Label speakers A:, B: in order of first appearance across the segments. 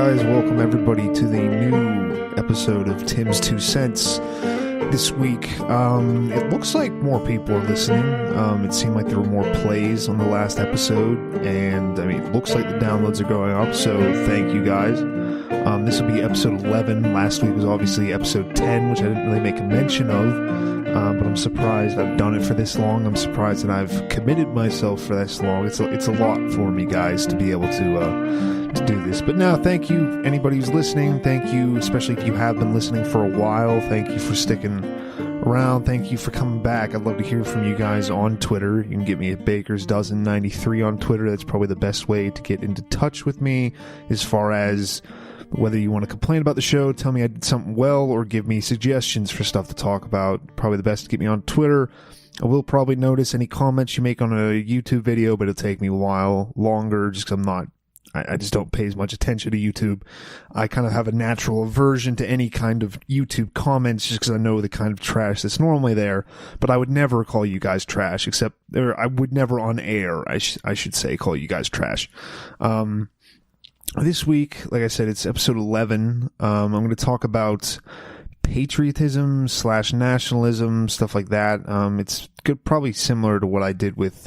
A: guys? Welcome everybody to the new episode of Tim's Two Cents. This week, it looks like more people are listening. It seemed like there were more plays on the last episode, and it looks like the downloads are going up, so thank you guys. This will be episode 11. Last week was obviously episode 10, which I didn't really make a mention of, but I'm surprised I've done it for this long. I'm surprised that I've committed myself for this long. It's a lot for me, guys, to be able to do this. But now, thank you, anybody who's listening. Thank you, especially if you have been listening for a while. Thank you for sticking around. Thank you for coming back. I'd love to hear from you guys on Twitter. You can get me at Baker's Dozen 93 on Twitter. That's probably the best way to get into touch with me, as far as whether you want to complain about the show, tell me I did something well, or give me suggestions for stuff to talk about. Probably the best to get me on Twitter. I will probably notice any comments you make on a YouTube video, but it'll take me a while longer just because I just don't pay as much attention to YouTube. I kind of have a natural aversion to any kind of YouTube comments just because I know the kind of trash that's normally there. But I would never call you guys trash, I would never on air, I should say, call you guys trash. This week, like I said, it's episode 11. I'm going to talk about patriotism / nationalism, stuff like that. It's probably similar to what I did with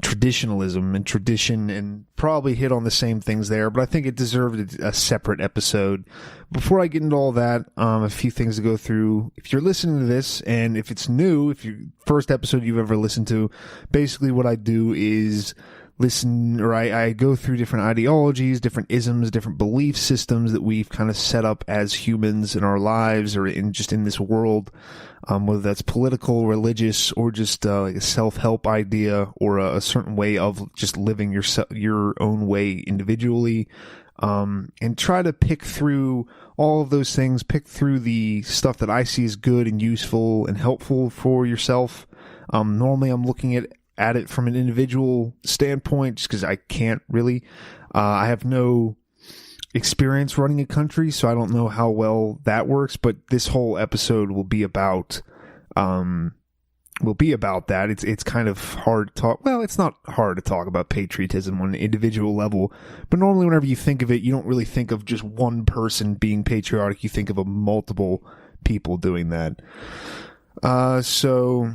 A: traditionalism and tradition, and probably hit on the same things there, but I think it deserved a separate episode. Before I get into all that, a few things to go through. If you're listening to this, and if it's new, if you first episode you've ever listened to, basically what I do is I go through different ideologies, different isms, different belief systems that we've kind of set up as humans in our lives or in this world, whether that's political, religious, or just like a self-help idea, or a certain way of just living your own way individually, and try to pick through all of those things, pick through the stuff that I see as good and useful and helpful for yourself. Normally I'm looking at it from an individual standpoint, just because I can't really. I have no experience running a country, so I don't know how well that works. But this whole episode will be about that. It's kind of hard to talk. Well, it's not hard to talk about patriotism on an individual level, but normally whenever you think of it, you don't really think of just one person being patriotic. You think of multiple people doing that. So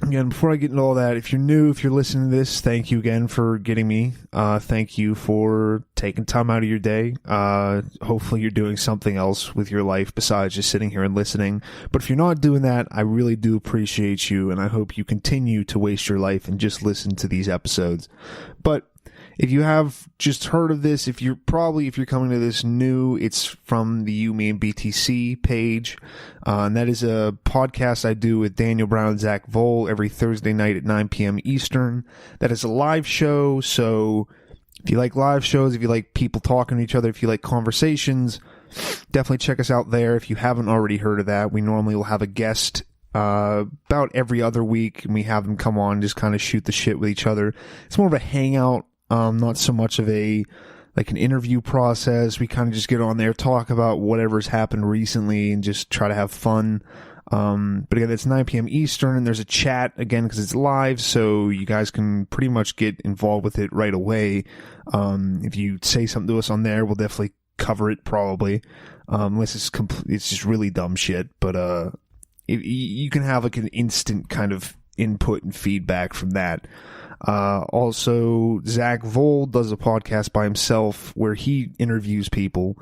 A: again, before I get into all that, if you're new, if you're listening to this, thank you again for getting me. Thank you for taking time out of your day. Hopefully you're doing something else with your life besides just sitting here and listening. But if you're not doing that, I really do appreciate you, and I hope you continue to waste your life and just listen to these episodes. But if you have just heard of this, if you're coming to this new, it's from the You, Me, and BTC page. And that is a podcast I do with Daniel Brown and Zach Vole every Thursday night at 9 p.m. Eastern. That is a live show, so if you like live shows, if you like people talking to each other, if you like conversations, definitely check us out there. If you haven't already heard of that, we normally will have a guest about every other week, and we have them come on, just kind of shoot the shit with each other. It's more of a hangout. Not so much of an interview process. We kind of just get on there, talk about whatever's happened recently, and just try to have fun. But again, it's 9 p.m. Eastern, and there's a chat, again, because it's live, so you guys can pretty much get involved with it right away. If you say something to us on there, we'll definitely cover it, probably. Unless it's just really dumb shit. But you can have an instant kind of input and feedback from that. Also, Zach Vole does a podcast by himself where he interviews people.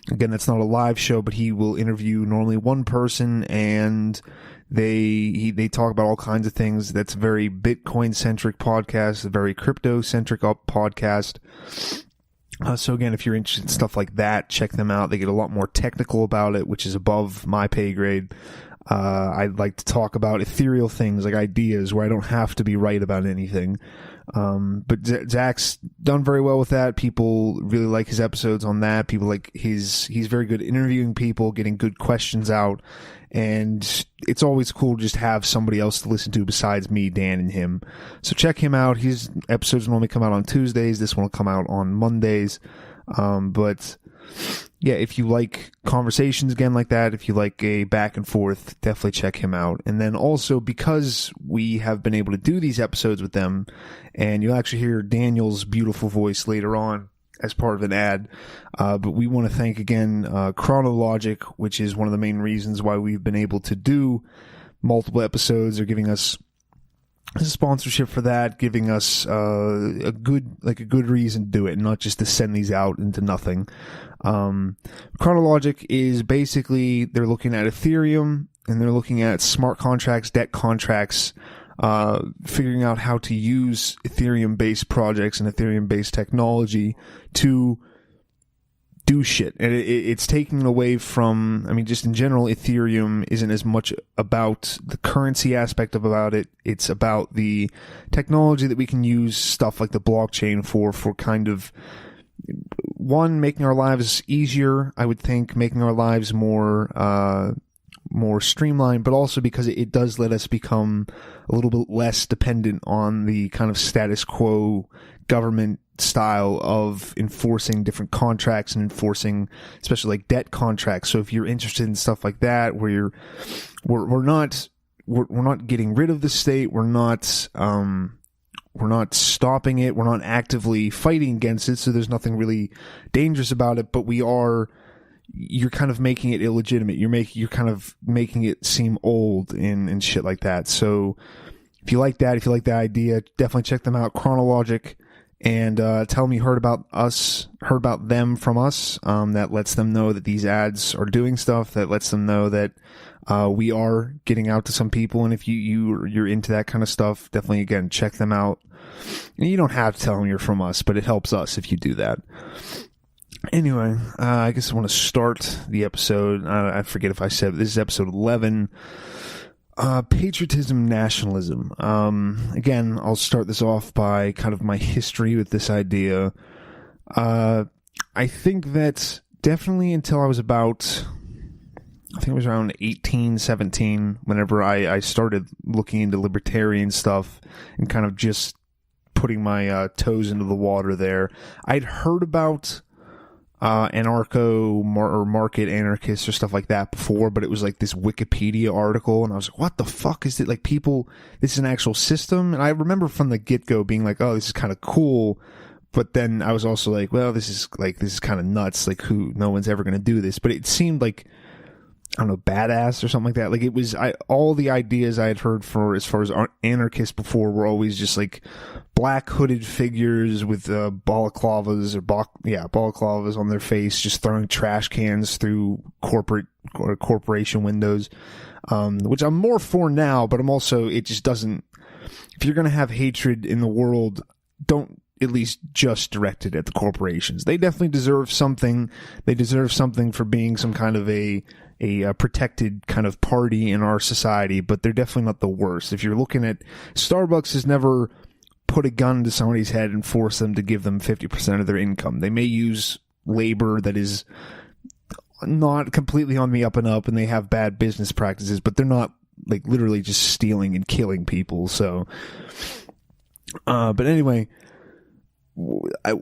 A: Again, that's not a live show, but he will interview normally one person, and they talk about all kinds of things. That's a very Bitcoin-centric podcast, a very crypto-centric podcast. So again, if you're interested in stuff like that, check them out. They get a lot more technical about it, which is above my pay grade. I like to talk about ethereal things, like ideas, where I don't have to be right about anything. But Zach's done very well with that. People really like his episodes on that. People like he's very good at interviewing people, getting good questions out. And it's always cool to just have somebody else to listen to besides me, Dan, and him. So check him out. His episodes normally come out on Tuesdays. This one will come out on Mondays. But yeah, if you like conversations again like that, if you like a back and forth, definitely check him out. And then also, because we have been able to do these episodes with them, and you'll actually hear Daniel's beautiful voice later on, as part of an ad. But we want to thank again Chronologic, which is one of the main reasons why we've been able to do multiple episodes. They're giving us a sponsorship for that, giving us a good reason to do it, and not just to send these out into nothing. Chronologic is basically, they're looking at Ethereum, and they're looking at smart contracts, debt contracts, figuring out how to use Ethereum-based projects and Ethereum-based technology to do shit. And it's taking away from, I mean, just in general, Ethereum isn't as much about the currency aspect about it. It's about the technology that we can use stuff like the blockchain for kind of, one, making our lives easier, I would think, making our lives more streamlined, but also because it does let us become a little bit less dependent on the kind of status quo government style of enforcing different contracts and enforcing especially like debt contracts. So if you're interested in stuff like that, where we're not getting rid of the state, we're not stopping it, we're not actively fighting against it, so there's nothing really dangerous about it, but you're kind of making it illegitimate. You're kind of making it seem old and shit like that. So if you like that, if you like the idea, definitely check them out, Chronologic, and tell them you heard about them from us. That lets them know that these ads are doing stuff. That lets them know that we are getting out to some people. And if you're into that kind of stuff, definitely, again, check them out. And you don't have to tell them you're from us, but it helps us if you do that. Anyway, I guess I want to start the episode. I forget if I said, this is episode 11. Patriotism, nationalism. Again, I'll start this off by kind of my history with this idea. I think that definitely until I was about, I think it was around 18, 17, whenever I started looking into libertarian stuff and kind of just putting my toes into the water there. I'd heard about or market anarchists or stuff like that before, but it was like this Wikipedia article, and I was like, what the fuck is it? Like, people, this is an actual system? And I remember from the get-go being like, oh, this is kind of cool, but then I was also like, well, this is kind of nuts, like, no one's ever going to do this. But it seemed like, I don't know, badass or something like that. Like, it was, all the ideas I had heard for as far as anarchists before were always just like black hooded figures with balaclavas on their face, just throwing trash cans through corporation windows, which I'm more for now, but I'm also, it just doesn't, if you're going to have hatred in the world, don't at least just direct it at the corporations. They definitely deserve something. They deserve something for being some kind of a protected kind of party in our society, but they're definitely not the worst. If you're looking at, Starbucks has never put a gun to somebody's head and force them to give them 50% of their income. They may use labor that is not completely on the up and up, and they have bad business practices, but they're not like literally just stealing and killing people. So, but anyway,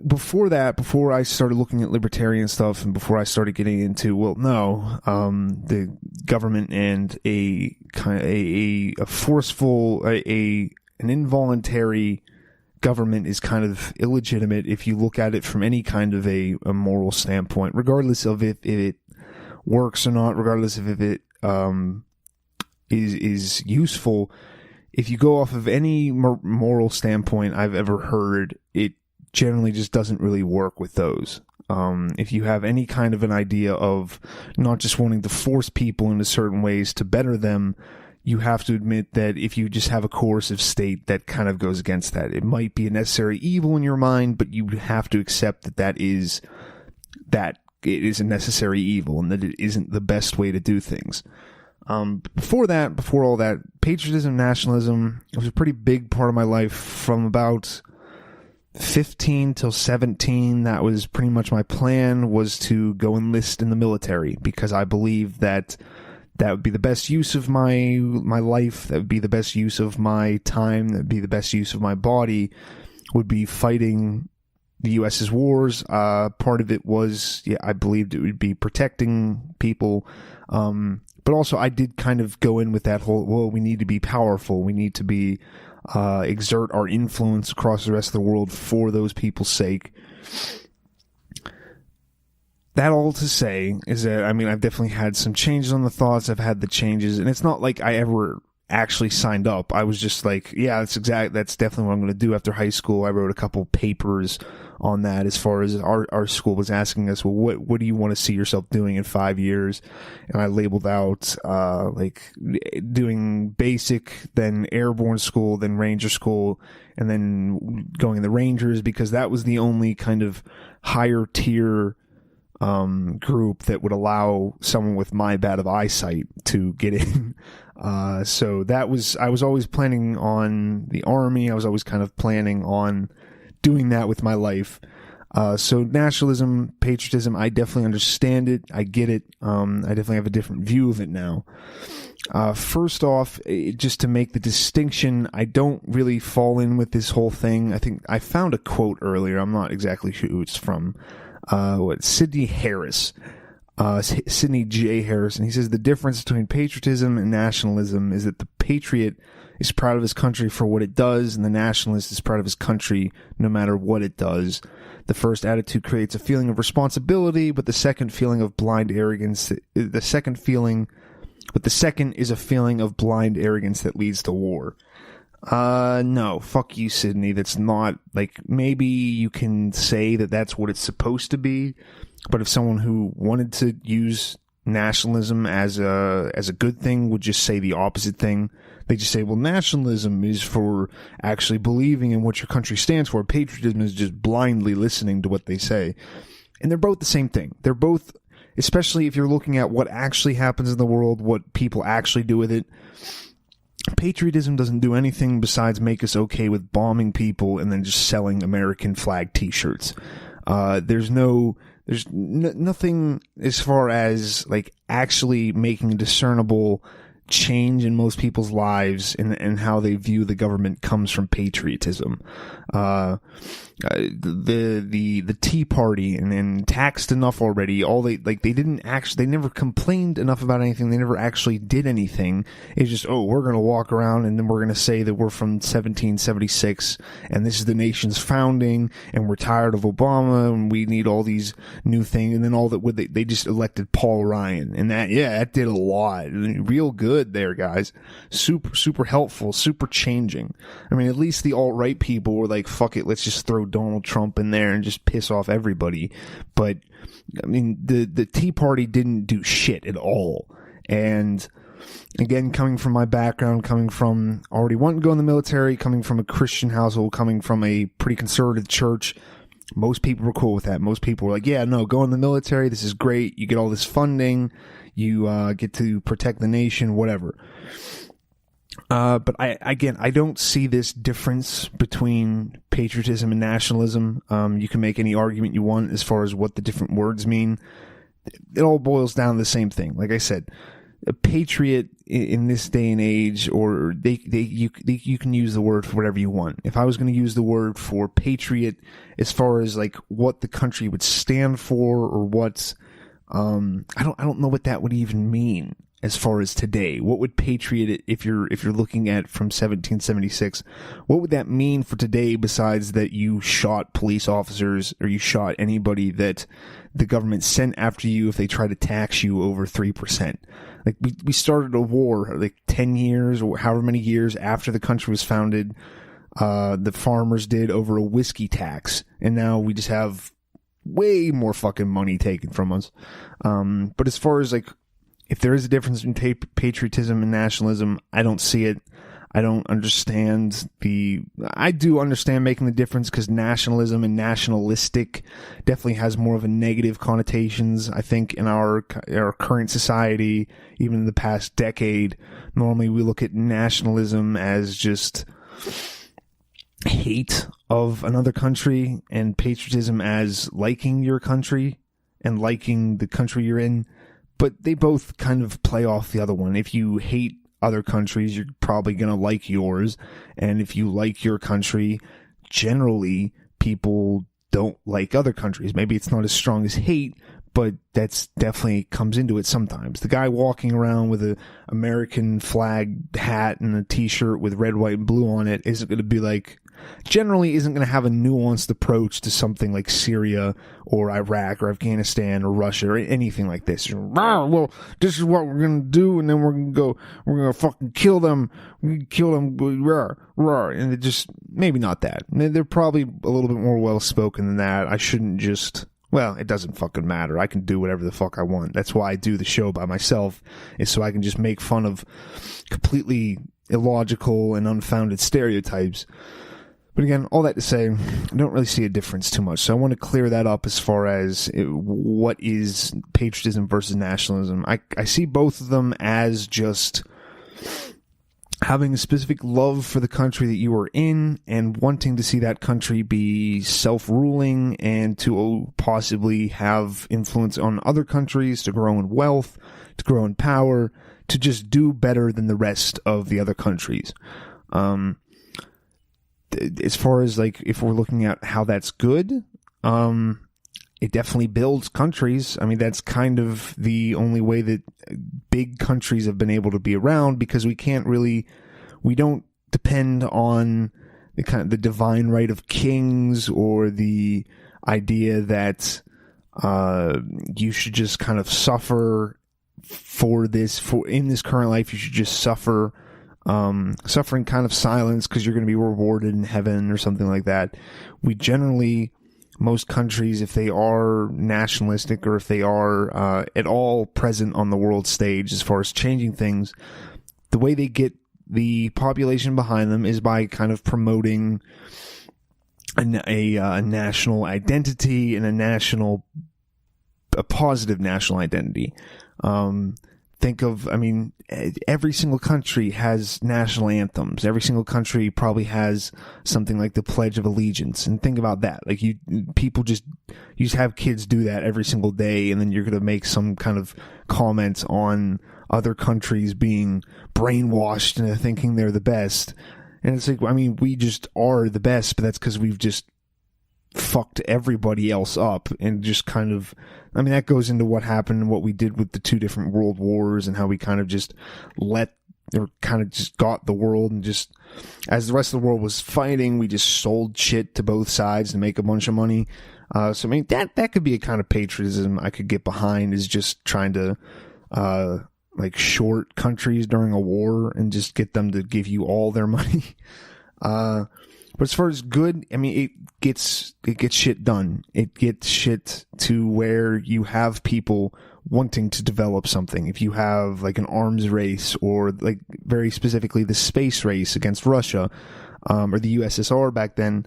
A: before I started looking at libertarian stuff, and before I started getting into, the government and a kind of a forceful, an involuntary government is kind of illegitimate if you look at it from any kind of a moral standpoint, regardless of if it works or not, regardless of if it is useful. If you go off of any moral standpoint I've ever heard, it generally just doesn't really work with those. If you have any kind of an idea of not just wanting to force people into certain ways to better them, you have to admit that if you just have a coercive state, that kind of goes against that. It might be a necessary evil in your mind, but you have to accept that it is a necessary evil, and that it isn't the best way to do things. Before all that, patriotism, nationalism, it was a pretty big part of my life from about 15 till 17. That was pretty much my plan, was to go enlist in the military, because I believed that would be the best use of my life, that would be the best use of my time, that would be the best use of my body, would be fighting the U.S.'s wars. Part of it was, I believed it would be protecting people, but also I did kind of go in with that whole, well, we need to be powerful, we need to be exert our influence across the rest of the world for those people's sake. that all to say is that, I mean, I've definitely had some changes on the thoughts. I've had the changes, and it's not like I ever actually signed up. I was just like, yeah, that's definitely what I'm going to do after high school. I wrote a couple papers on that as far as our school was asking us, well, what do you want to see yourself doing in 5 years? And I labeled out, like doing basic, then airborne school, then ranger school, and then going in the Rangers, because that was the only kind of higher tier group that would allow someone with my bad of eyesight to get in. So I was always planning on the Army. I was always kind of planning on doing that with my life. So nationalism, patriotism, I definitely understand it. I get it. I definitely have a different view of it now. First off, just to make the distinction, I don't really fall in with this whole thing. I think I found a quote earlier. I'm not exactly sure who it's from. Sidney Harris, Sidney J. Harris, and he says the difference between patriotism and nationalism is that the patriot is proud of his country for what it does, and the nationalist is proud of his country no matter what it does. The first attitude creates a feeling of responsibility, but the second feeling of blind arrogance. The second is a feeling of blind arrogance that leads to war. No, fuck you, Sydney. That's not, like, maybe you can say that that's what it's supposed to be, but if someone who wanted to use nationalism as a good thing would just say the opposite thing, they just say, well, nationalism is for actually believing in what your country stands for. Patriotism is just blindly listening to what they say. And they're both the same thing. They're both, especially if you're looking at what actually happens in the world, what people actually do with it. Patriotism doesn't do anything besides make us okay with bombing people and then just selling American flag t-shirts. There's nothing as far as, like, actually making a discernible change in most people's lives and how they view the government comes from patriotism. The Tea Party and taxed enough already. They never complained enough about anything. They never actually did anything. It's just, we're going to walk around and then we're going to say that we're from 1776 and this is the nation's founding and we're tired of Obama and we need all these new things. And then they just elected Paul Ryan, and that did a lot. Real good there, guys. Super helpful, super changing. I mean, at least the alt-right people were like, fuck it, let's just throw Donald Trump in there and just piss off everybody. But I mean, the Tea Party didn't do shit at all. And again, coming from my background, coming from already wanting to go in the military, coming from a Christian household, coming from a pretty conservative church, most people were cool with that. Most people were like, yeah, no, go in the military. This is great. You get all this funding. You get to protect the nation, whatever. But I don't see this difference between patriotism and nationalism. You can make any argument you want as far as what the different words mean. It all boils down to the same thing. Like I said, a patriot in this day and age, or you can use the word for whatever you want. If I was going to use the word for patriot as far as like what the country would stand for, or what, I don't know what that would even mean as far as today. What would patriot, if you're looking at from 1776, what would that mean for today besides that you shot police officers or you shot anybody that the government sent after you if they tried to tax you over 3%? Like, we started a war like 10 years or however many years after the country was founded. The farmers did over a whiskey tax, and now we just have way more fucking money taken from us. But as far as, like, if there is a difference in patriotism and nationalism, I don't see it. I don't understand I do understand making the difference, because nationalism and nationalistic definitely has more of a negative connotations. I think in our current society, even in the past decade, normally we look at nationalism as just hate of another country, and patriotism as liking your country and liking the country you're in. But they both kind of play off the other one. If you hate other countries, you're probably going to like yours. And if you like your country, generally people don't like other countries. Maybe it's not as strong as hate, but that's definitely comes into it sometimes. The guy walking around with a American flag hat and a t-shirt with red, white, and blue on it isn't going to be like, generally isn't going to have a nuanced approach to something like Syria or Iraq or Afghanistan or Russia or anything like this. Well, this is what we're going to do, and then we're going to fucking kill them. We kill them, and it just, maybe not that. They're probably a little bit more well-spoken than that. I shouldn't just... Well, it doesn't fucking matter. I can do whatever the fuck I want. That's why I do the show by myself, is so I can just make fun of completely illogical and unfounded stereotypes. But again, all that to say, I don't really see a difference too much. So I want to clear that up as far as what is patriotism versus nationalism. I see both of them as just having a specific love for the country that you are in and wanting to see that country be self-ruling and to possibly have influence on other countries, to grow in wealth, to grow in power, to just do better than the rest of the other countries. As far as, like, if we're looking at how that's good, it definitely builds countries. I mean, that's kind of the only way that big countries have been able to be around, because we don't depend on the divine right of kings, or the idea that you should just kind of suffer in this current life. You should just suffer, suffering kind of silence, because you're going to be rewarded in heaven or something like that. We generally, most countries, if they are nationalistic or if they are at all present on the world stage as far as changing things, the way they get the population behind them is by kind of promoting a national identity and a positive national identity. Think of, I mean, every single country has national anthems. Every single country probably has something like the Pledge of Allegiance. And think about that. Like, you just have kids do that every single day, and then you're going to make some kind of comment on other countries being brainwashed into thinking they're the best. And it's like, I mean, we just are the best, but that's because we've just fucked everybody else up, and just kind of, I mean, that goes into what happened and what we did with the two different world wars, and how we kind of just got the world, and just, as the rest of the world was fighting, we just sold shit to both sides to make a bunch of money. So I mean, that could be a kind of patriotism I could get behind, is just trying to like short countries during a war and just get them to give you all their money. But as far as good, I mean, it gets shit done. It gets shit to where you have people wanting to develop something. If you have like an arms race, or like very specifically the space race against Russia, or the USSR back then,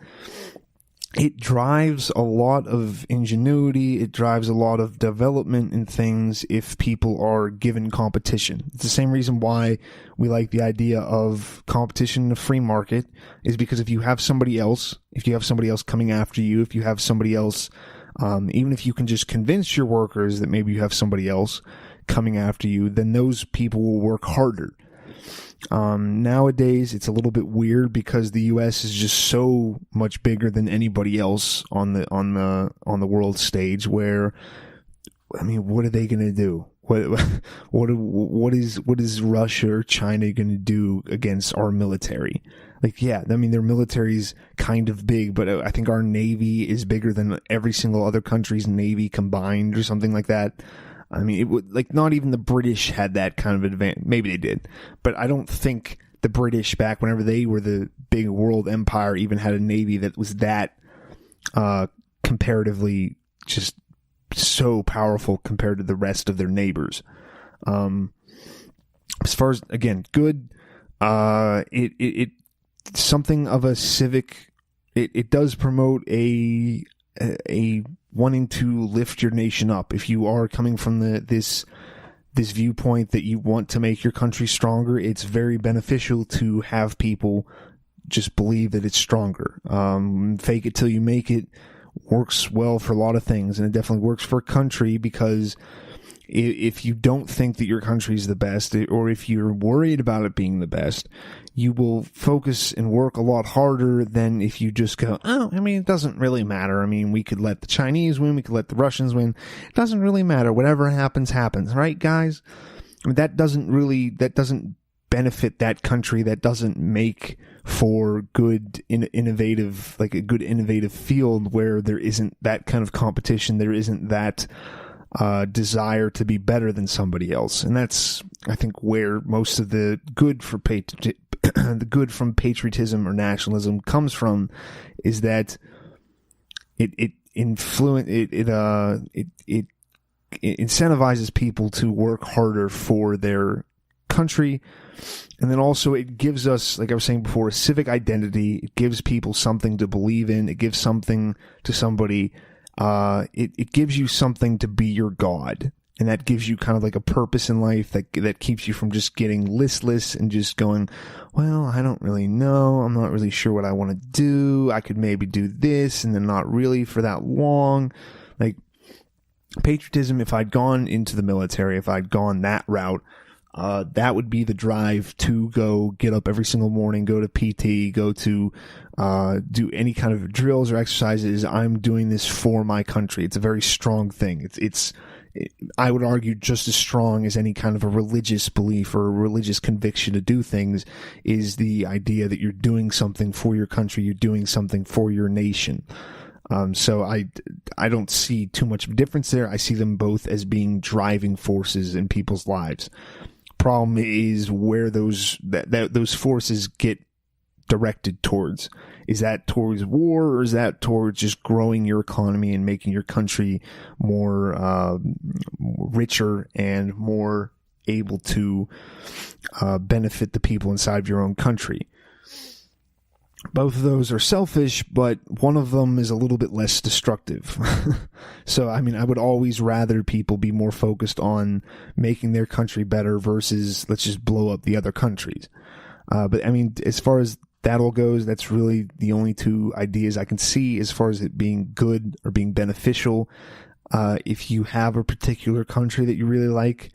A: it drives a lot of ingenuity. It drives a lot of development in things if people are given competition. It's the same reason why we like the idea of competition in a free market, is because if you have somebody else coming after you, if you have somebody else, even if you can just convince your workers that maybe you have somebody else coming after you, then those people will work harder. Nowadays it's a little bit weird, because the US is just so much bigger than anybody else on the world stage, where, I mean, what are they going to do? What is Russia or China going to do against our military? Like, yeah, I mean, their military's kind of big, but I think our navy is bigger than every single other country's navy combined, or something like that. I mean, it would, like, not even the British had that kind of advantage. Maybe they did, but I don't think the British, back whenever they were the big world empire, even had a navy that was that comparatively just so powerful compared to the rest of their neighbors. As far as, again, good, it something of a civic. It does promote a wanting to lift your nation up. If you are coming from this viewpoint that you want to make your country stronger, it's very beneficial to have people just believe that it's stronger. Fake it till you make it works well for a lot of things, and it definitely works for a country, because if you don't think that your country is the best, or if you're worried about it being the best, you will focus and work a lot harder than if you just go, oh, I mean, it doesn't really matter. I mean, we could let the Chinese win, we could let the Russians win. It doesn't really matter. Whatever happens, happens, right, guys? I mean, that doesn't benefit that country, that doesn't make for good innovative, like a good innovative field where there isn't that kind of competition, there isn't that desire to be better than somebody else. And that's, I think, where most of the good for the good from patriotism or nationalism comes from, is that it incentivizes people to work harder for their country. And then also it gives us, like I was saying before, a civic identity. It gives people something to believe in. It gives something to somebody. It gives you something to be your God. And that gives you kind of like a purpose in life that keeps you from just getting listless and just going, well, I don't really know. I'm not really sure what I want to do. I could maybe do this and then not really for that long. Like patriotism, if I'd gone into the military, if I'd gone that route, that would be the drive to go get up every single morning, go to PT, go to do any kind of drills or exercises. I'm doing this for my country. It's a very strong thing. I would argue just as strong as any kind of a religious belief or a religious conviction to do things is the idea that you're doing something for your country, you're doing something for your nation. So I don't see too much of a difference there. I see them both as being driving forces in people's lives. Problem is where those forces get directed towards. Is that towards war, or is that towards just growing your economy and making your country more richer and more able to benefit the people inside your own country? Both of those are selfish, but one of them is a little bit less destructive. So, I mean, I would always rather people be more focused on making their country better versus let's just blow up the other countries. But, I mean, as far as that all goes, that's really the only two ideas I can see as far as it being good or being beneficial. If you have a particular country that you really like,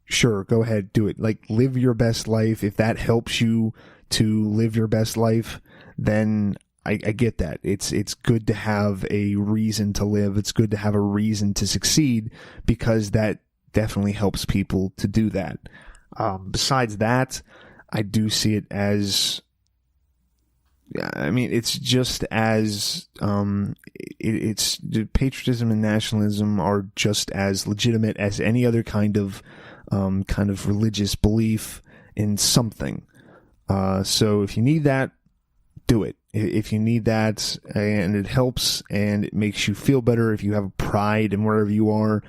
A: sure, go ahead, do it. Like, live your best life. If that helps you to live your best life, then I get that. It's good to have a reason to live. It's good to have a reason to succeed, because that definitely helps people to do that. Besides that, I do see it as, I mean, it's just as, it's patriotism and nationalism are just as legitimate as any other kind of religious belief in something. So if you need that, do it. If you need that and it helps and it makes you feel better, if you have pride in wherever you are,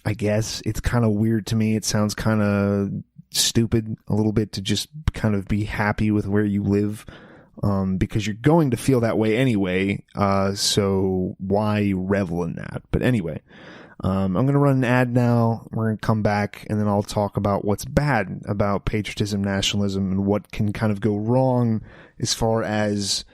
A: I guess it's kind of weird to me. It sounds kind of stupid a little bit to just kind of be happy with where you live, because you're going to feel that way anyway. So why revel in that? But anyway, I'm going to run an ad now. We're going to come back, and then I'll talk about what's bad about patriotism, nationalism, and what can kind of go wrong as far as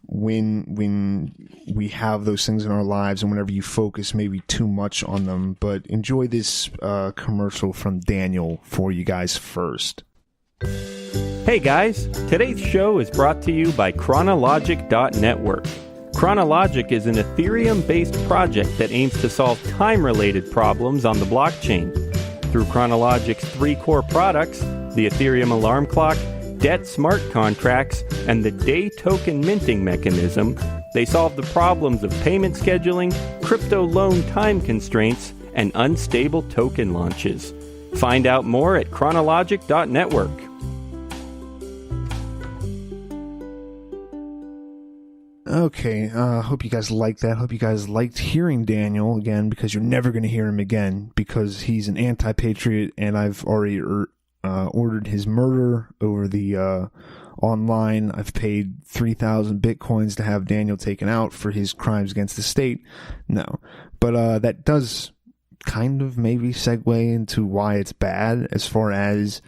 A: when we have those things in our lives and whenever you focus maybe too much on them. But enjoy this commercial from Daniel for you guys first.
B: Hey guys, today's show is brought to you by Chronologic.network. Chronologic is an Ethereum-based project that aims to solve time-related problems on the blockchain. Through Chronologic's 3 core products, the Ethereum alarm clock, debt smart contracts, and the day token minting mechanism, they solve the problems of payment scheduling, crypto loan time constraints, and unstable token launches. Find out more at Chronologic.network.
A: Okay, hope you guys liked that. Hope you guys liked hearing Daniel again, because you're never going to hear him again, because he's an anti-patriot, and I've already ordered his murder over the online. I've paid 3,000 bitcoins to have Daniel taken out for his crimes against the state. No, but that does kind of maybe segue into why it's bad as far as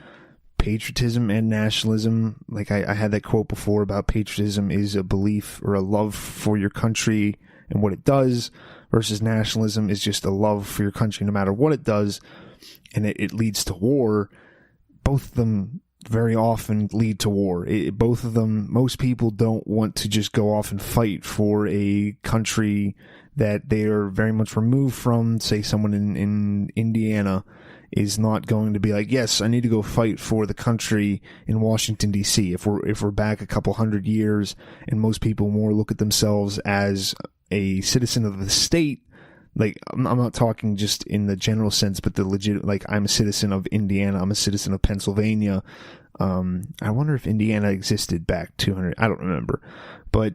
A: patriotism and nationalism. Like I had that quote before about patriotism is a belief or a love for your country and what it does, versus nationalism is just a love for your country no matter what it does, and it leads to war. Both of them very often lead to war. Both of them, most people don't want to just go off and fight for a country that they are very much removed from. Say someone in Indiana is not going to be like, yes, I need to go fight for the country in Washington, D.C. If we're back a couple hundred years and most people more look at themselves as a citizen of the state, like, I'm not talking just in the general sense, but the legit, like, I'm a citizen of Indiana, I'm a citizen of Pennsylvania. I wonder if Indiana existed back 200, I don't remember. But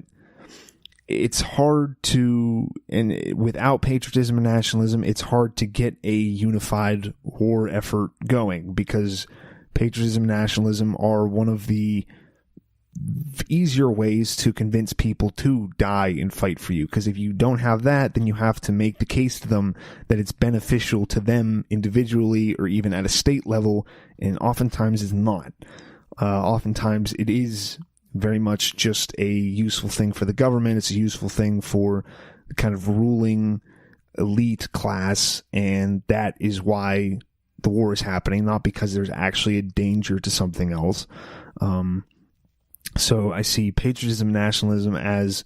A: it's hard to, and without patriotism and nationalism, it's hard to get a unified war effort going, because patriotism and nationalism are one of the easier ways to convince people to die and fight for you. Because if you don't have that, then you have to make the case to them that it's beneficial to them individually or even at a state level, and oftentimes it's not. Oftentimes it is very much just a useful thing for the government. It's a useful thing for the kind of ruling elite class, and that is why the war is happening, not because there's actually a danger to something else. So I see patriotism and nationalism as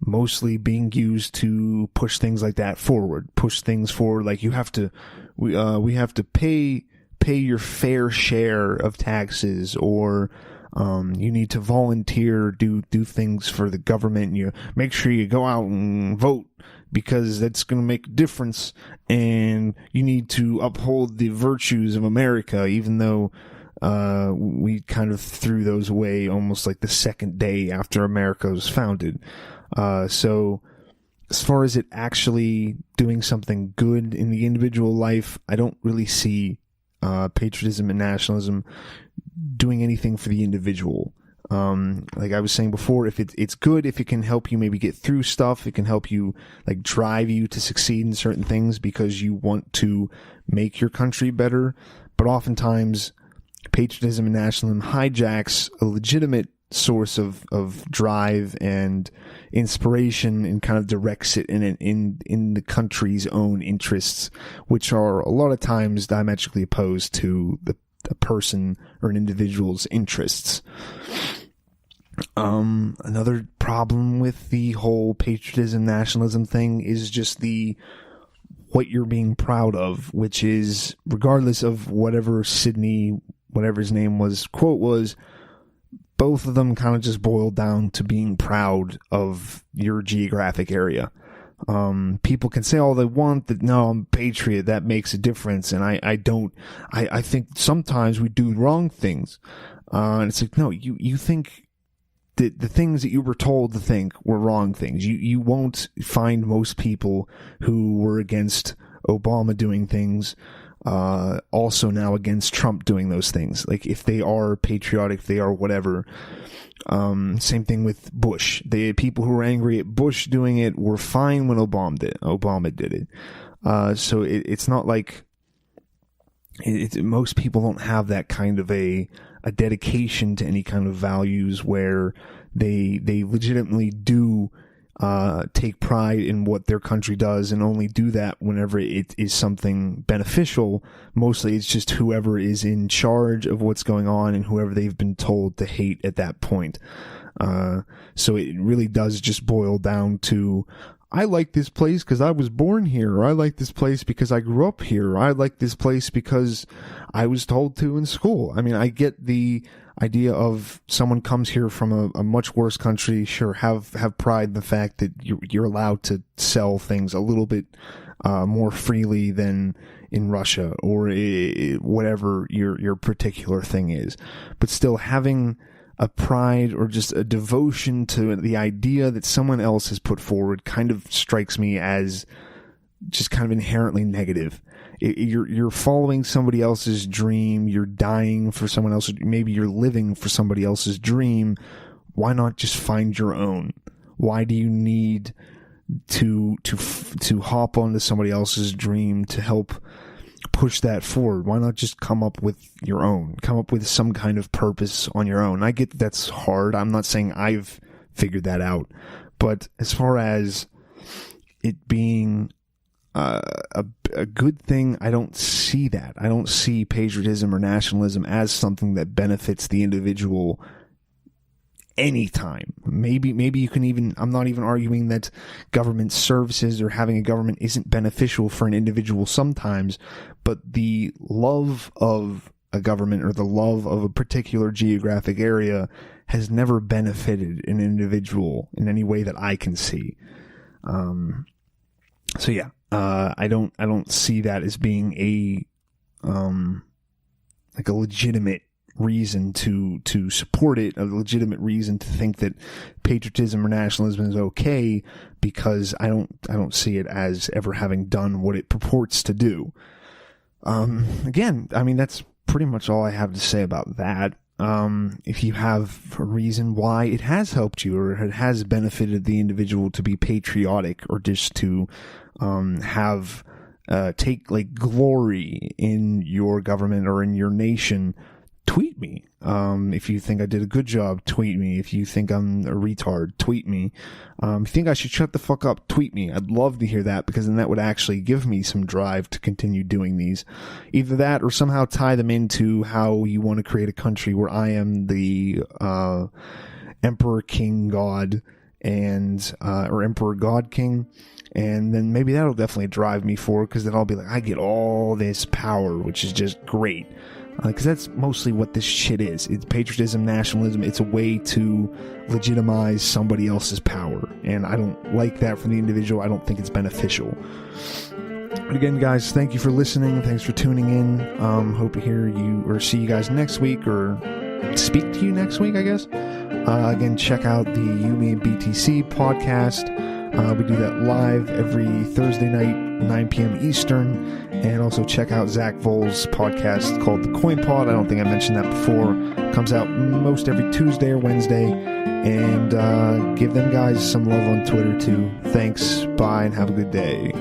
A: mostly being used to push things like that forward, push things forward. Like, we have to pay your fair share of taxes, or you need to volunteer, do things for the government. You make sure you go out and vote, because that's going to make a difference. And you need to uphold the virtues of America, even though we kind of threw those away almost like the second day after America was founded. So as far as it actually doing something good in the individual life, I don't really see patriotism and nationalism doing anything for the individual. Like I was saying before, if it's good, if it can help you maybe get through stuff, it can help you, like, drive you to succeed in certain things because you want to make your country better. But oftentimes patriotism and nationalism hijacks a legitimate source of drive and inspiration and kind of directs it in the country's own interests, which are a lot of times diametrically opposed to a person or an individual's interests. Another problem with the whole patriotism nationalism thing is just what you're being proud of, which is, regardless of whatever Sidney, whatever his name was, quote was, both of them kind of just boil down to being proud of your geographic area. People can say all they want that, no, I'm a patriot, that makes a difference, and I don't. I think sometimes we do wrong things. And it's like, no, you think that the things that you were told to think were wrong things. You won't find most people who were against Obama doing things also now against Trump doing those things. Like, if they are patriotic, if they are whatever. Same thing with Bush. The people who were angry at Bush doing it were fine when Obama did it. So it's not like most people don't have that kind of a dedication to any kind of values where they legitimately do take pride in what their country does, and only do that whenever it is something beneficial. Mostly it's just whoever is in charge of what's going on and whoever they've been told to hate at that point. So it really does just boil down to, I like this place because I was born here, or I like this place because I grew up here, or I like this place because I was told to in school. I mean, I get the idea of someone comes here from a much worse country, sure, have pride in the fact that you're allowed to sell things a little bit more freely than in Russia, or whatever your particular thing is. But still, having a pride or just a devotion to the idea that someone else has put forward kind of strikes me as just kind of inherently negative. You're following somebody else's dream. You're dying for someone else's. Maybe you're living for somebody else's dream. Why not just find your own? Why do you need to hop onto somebody else's dream to help push that forward? Why not just come up with your own? Come up with some kind of purpose on your own. I get that's hard. I'm not saying I've figured that out, but as far as it being a good thing, I don't see that. I don't see patriotism or nationalism as something that benefits the individual anytime. Maybe you can even, I'm not even arguing that government services or having a government isn't beneficial for an individual sometimes, but the love of a government or the love of a particular geographic area has never benefited an individual in any way that I can see. So yeah, I don't see that as being a like a legitimate reason to support it, a legitimate reason to think that patriotism or nationalism is okay, because I don't see it as ever having done what it purports to do. Again, I mean, that's pretty much all I have to say about that. If you have a reason why it has helped you or it has benefited the individual to be patriotic, or just to take like glory in your government or in your nation, tweet me. If you think I did a good job, tweet me. If you think I'm a retard, tweet me. If you think I should shut the fuck up, tweet me. I'd love to hear that, because then that would actually give me some drive to continue doing these. Either that, or somehow tie them into how you want to create a country where I am the emperor king god, and or emperor god king. And then maybe that'll definitely drive me forward, because then I'll be like, I get all this power, which is just great. Because that's mostly what this shit is. It's patriotism, nationalism. It's a way to legitimize somebody else's power. And I don't like that for the individual. I don't think it's beneficial. But again, guys, thank you for listening. Thanks for tuning in. Hope to hear you or see you guys next week, or speak to you next week, I guess. Again, check out the Yumi and BTC podcast. We do that live every Thursday night, 9 p.m. Eastern. And also check out Zach Voll's podcast called The Coin Pod. I don't think I mentioned that before. Comes out most every Tuesday or Wednesday. And give them guys some love on Twitter too. Thanks, bye, and have a good day.